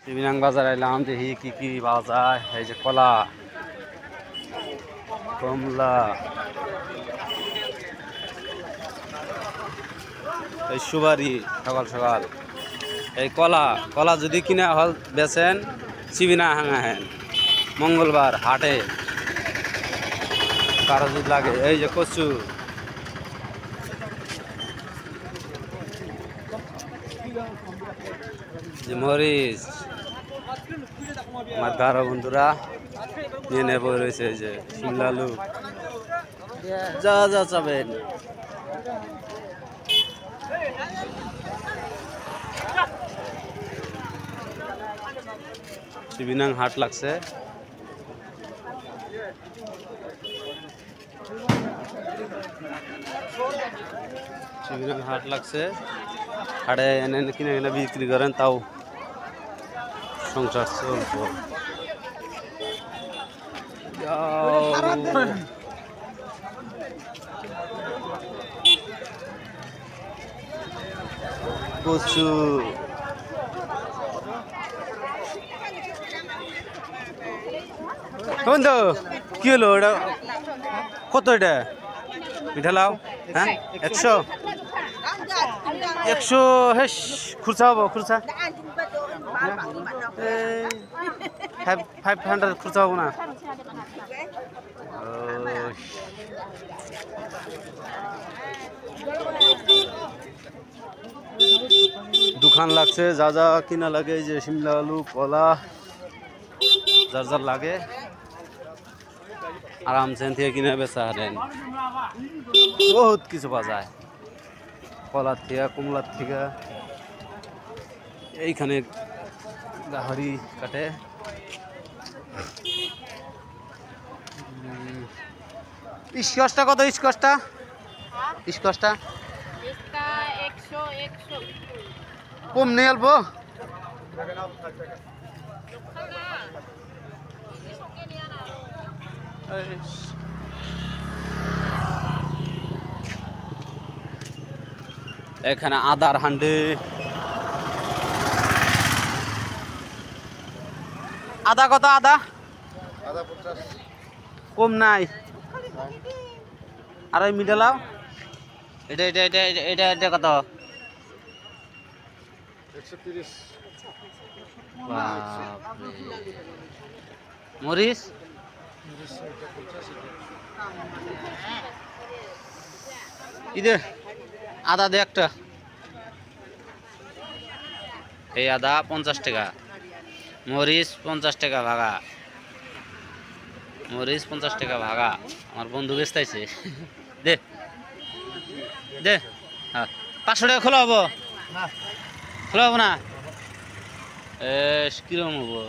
শিবিনাং বাজার আইলাম, দেখি কি কি পাওয়া যায়। এই যে কলা, কমলা, এই সুপারি। সকাল সকাল এই কলা কলা যদি কিনা হল বেচেন চিবিনা হাঙাহেন মঙ্গলবার হাটে কারো যদি লাগে। এই যে কচু, যে মরিচ। আমার গারো বন্ধুরা নিয়ে নেব রয়েছে। এই যে শিমলা আলু, যা যা চাবেন। শিবিনাং হাট লাগছে। শিবিনাং হাট লাগছে। হাটে এনে কিনে কিনে বিক্রি করেন, তাও সংসার চলবো। কচু, বন্ধু কি হলো এটা? কত এটা? মিঠা লাউ, হ্যাঁ 100 100। হেস, খুরসা হবো? খুরসা 500 খুরসা হবো না? দোকান লাগছে, যা যা কিনা লাগে। এই যে শিমলা আলু, কলা, যার যার লাগে আরামসে থেকে কিনে বেচা হারেন। বহুত কিছু পাওয়া যায়, কলার থেকে, কমলার থেকে। এইখানে গাহরি কাটে। স্কচটা কত? স্কচটা স্কচটা কম নেই অল্প? এখানে আদার হান্ডি। আদা কত? আদা কম নাই? আর ওই মিঠা লাউ এটা এটা এটা এটা এটা কত? 130। মরিচ ইদে আদা দে একটা। এই আদা 50 টাকা, মরিচ 50 টাকা ভাগা। মরিচ 50 টাকা ভাগা। আমার বন্ধু বেচতেছে। দে দে, হ্যাঁ 500 টাকা খোলা হবো? খোলা হবো না? কিরম হবো?